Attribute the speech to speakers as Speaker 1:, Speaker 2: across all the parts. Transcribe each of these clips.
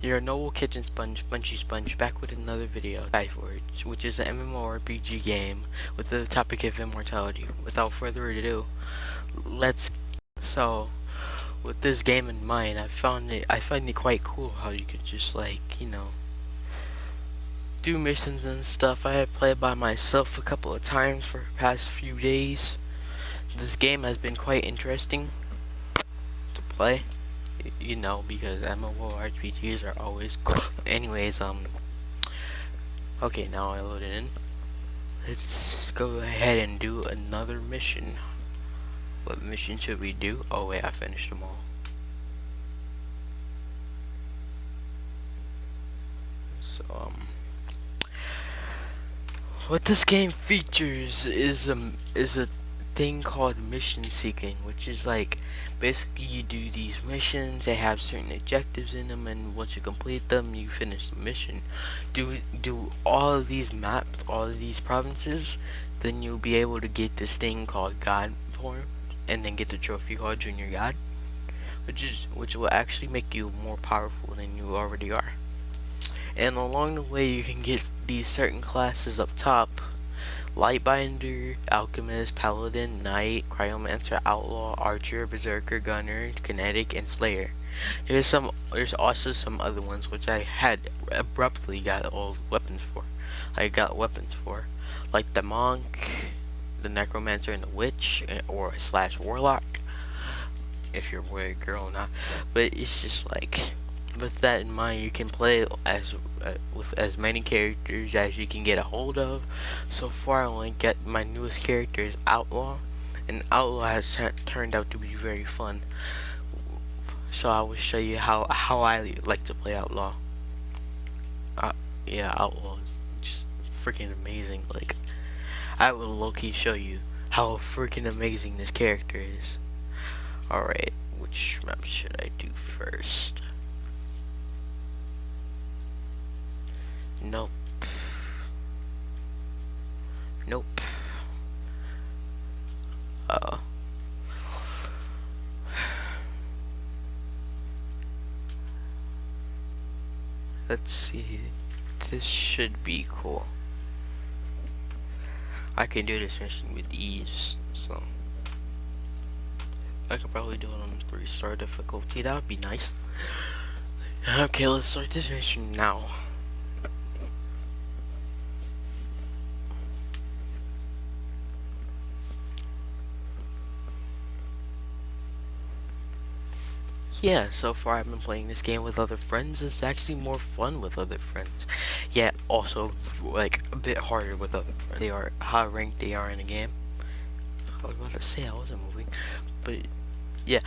Speaker 1: Your noble kitchen sponge, Spongy Sponge, back with another video, Skyforge, which is an MMORPG game with the topic of immortality. Without further ado, let's. So, with this game in mind, I find it quite cool how you could just do missions and stuff. I have played by myself a couple of times for the past few days. This game has been quite interesting to play. Because MMORPGs are always cool. Anyways, okay, now I load it in. Let's go ahead and do another mission. What mission should we do? Oh wait, I finished them all. So, what this game features is a thing called mission seeking, which is like basically you do these missions. They have certain objectives in them, and once you complete them, you finish the mission. Do all of these maps, all of these provinces, then you'll be able to get this thing called God form, and then get the trophy called Junior God, which will actually make you more powerful than you already are. And along the way, you can get these certain classes up top: Lightbinder, Alchemist, Paladin, Knight, Cryomancer, Outlaw, Archer, Berserker, Gunner, Kinetic, and Slayer. There's also some other ones which I had abruptly got all weapons for. Like the Monk, the Necromancer, and the Witch, or / Warlock, if you're a girl or not. But it's just like, with that in mind, you can play with as many characters as you can get a hold of. So far, I only get my newest character is Outlaw, and Outlaw has turned out to be very fun. So I will show you how I like to play Outlaw. Yeah, Outlaw is just freaking amazing. Like, I will low-key show you how freaking amazing this character is. Alright, which map should I do first? Nope. Let's see. This should be cool. I can do this mission with ease, so I could probably do it on 3-star difficulty. That would be nice. Okay, let's start this mission now. Yeah, so far I've been playing this game with other friends. It's actually more fun with other friends. Yeah, also like a bit harder with other friends. They are how ranked they are in the game. I was about to say I wasn't moving, but yeah,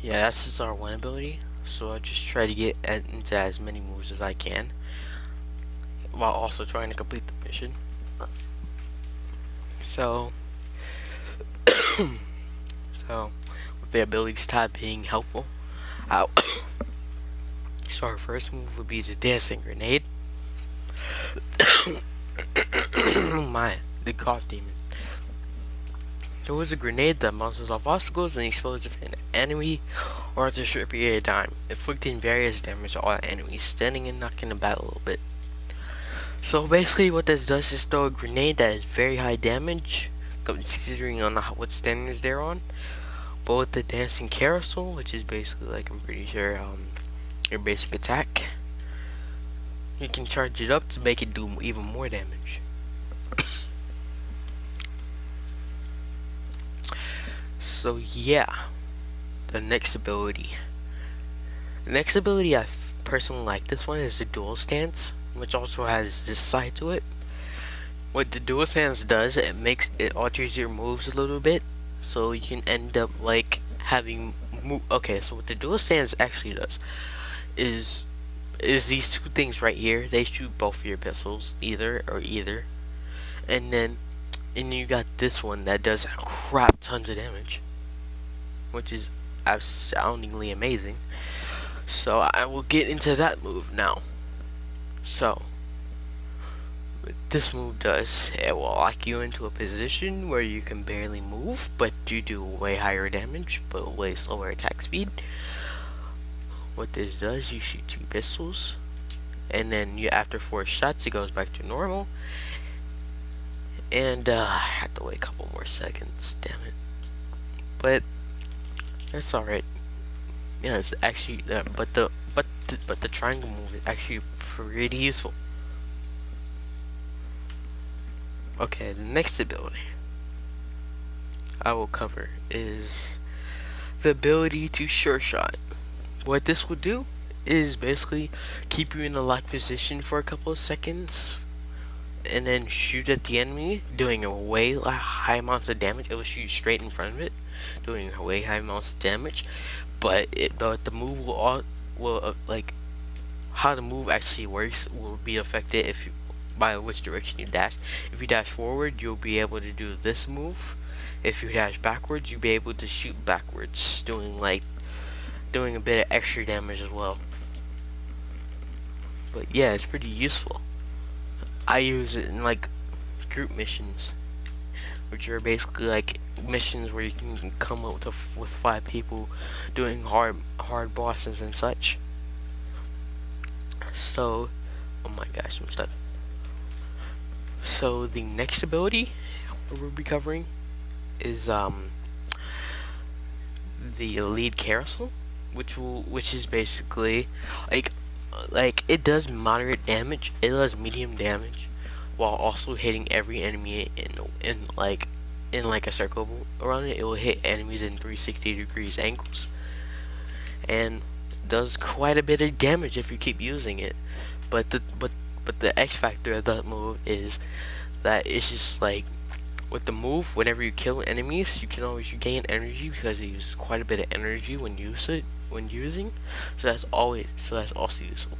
Speaker 1: that's just our one ability. So I just try to get into as many moves as I can, while also trying to complete the mission. So, with the abilities tab being helpful. So our first move would be the dancing grenade. The cough demon. There was a grenade that bounces off obstacles and explodes if an enemy or at a short period of time, inflicting various damage to all enemies, standing and knocking about a little bit. So basically what this does is throw a grenade that is very high damage, considering on what standards they're on. But with the dancing carousel, which is basically like, I'm pretty sure, your basic attack, you can charge it up to make it do even more damage. So yeah, the next ability. I personally like this one is the dual stance, which also has this side to it. What the dual stance does, it alters your moves a little bit, so you can end up like having okay, so what the dual stance actually does is these two things right here. They shoot both of your pistols, either, and then you got this one that does crap tons of damage, which is astoundingly amazing. So I will get into that move now. So what this move does, it will lock you into a position where you can barely move, but you do way higher damage but way slower attack speed. what this does, you shoot 2 pistols, and then you after 4 shots it goes back to normal. And I had to wait a couple more seconds, damn it. But that's alright. Yeah, it's actually but the triangle move is actually pretty useful. Okay, the next ability I will cover is the ability to sure shot. What this will do is basically keep you in a locked position for a couple of seconds and then shoot at the enemy, doing a way high amounts of damage. It will shoot straight in front of it, doing a way high amounts of damage. But the move will like how the move actually works will be affected if you, by which direction you dash. If you dash forward, you'll be able to do this move. If you dash backwards, you'll be able to shoot backwards, doing a bit of extra damage as well. But yeah, it's pretty useful. I use it in like group missions, which are basically like missions where you can come up with 5 people doing hard bosses and such. So, oh my gosh, I'm stuck. So the next ability we'll be covering is the lead carousel, which is basically like it does moderate damage, it does medium damage, while also hitting every enemy in like a circle around it. It will hit enemies in 360-degree angles, and does quite a bit of damage if you keep using it. But the X factor of that move is that it's just like with the move, whenever you kill enemies, you can always gain energy because it uses quite a bit of energy when using. So that's also useful.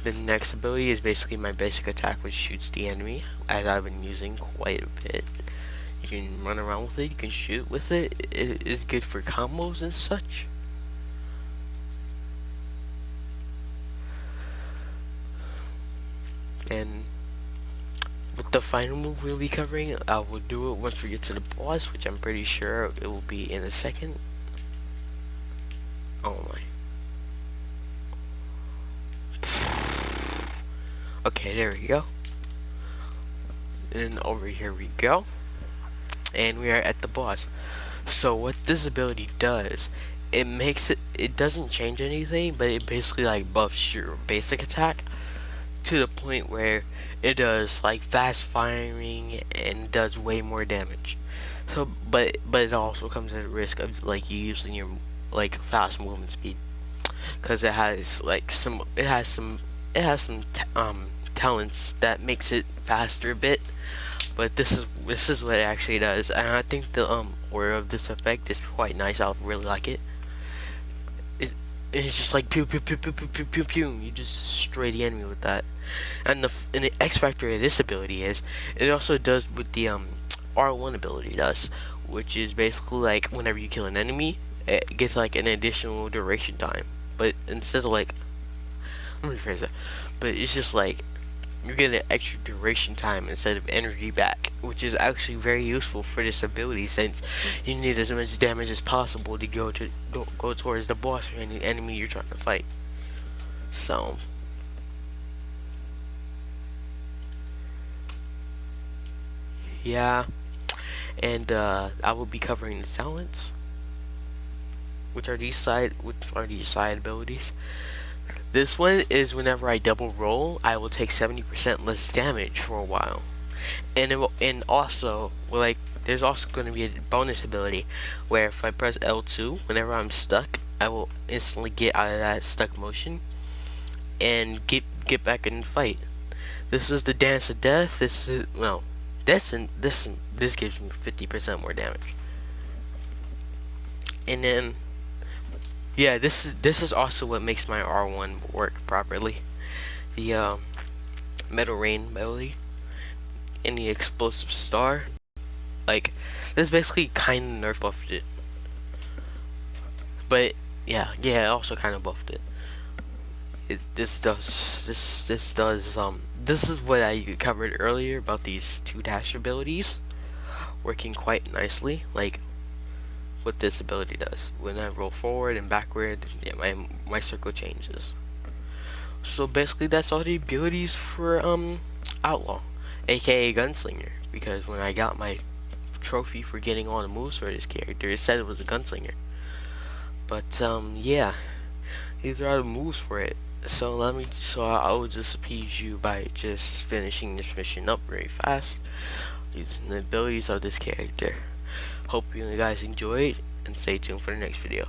Speaker 1: The next ability is basically my basic attack, which shoots the enemy, as I've been using quite a bit. You can run around with it, you can shoot with it. It is good for combos and such. And with the final move we'll be covering, I will do it once we get to the boss, which I'm pretty sure it will be in a second. Oh my. Okay, there we go. And over here we go. And we are at the boss. So what this ability does, it doesn't change anything, but it basically like buffs your basic attack to the point where it does like fast firing and does way more damage. So but it also comes at a risk of like you using your like fast movement speed, because it has some talents that makes it faster a bit. But this is what it actually does, and I think the aura of this effect is quite nice. I really like it. It's just like pew pew pew pew pew pew pew pew. You just destroy the enemy with that. And the X factor of this ability is it also does what the R1 ability does, which is basically like whenever you kill an enemy, it gets like an additional duration time. But instead of like, let me rephrase that. But it's just like you get an extra duration time instead of energy back, which is actually very useful for this ability, since you need as much damage as possible to go towards the boss or any enemy you're trying to fight. So yeah, and I will be covering the silence, which are these side abilities. This one is whenever I double roll, I will take 70% less damage for a while. And also, like, there's also going to be a bonus ability where if I press L2, whenever I'm stuck, I will instantly get out of that stuck motion and get back in the fight. This is the Dance of Death. This gives me 50% more damage. And then yeah, this is also what makes my R1 work properly. The Metal Rain ability and the Explosive Star. Like, this basically kind of nerf buffed it. But yeah, it also kind of buffed it. This is what I covered earlier about these 2 dash abilities working quite nicely. Like, what this ability does. When I roll forward and backward, yeah, my circle changes. So basically, that's all the abilities for Outlaw, aka Gunslinger. Because when I got my trophy for getting all the moves for this character, it said it was a Gunslinger. But yeah, these are all the moves for it. So I will just appease you by just finishing this mission up very fast. These are the abilities of this character. Hope you guys enjoyed, and stay tuned for the next video.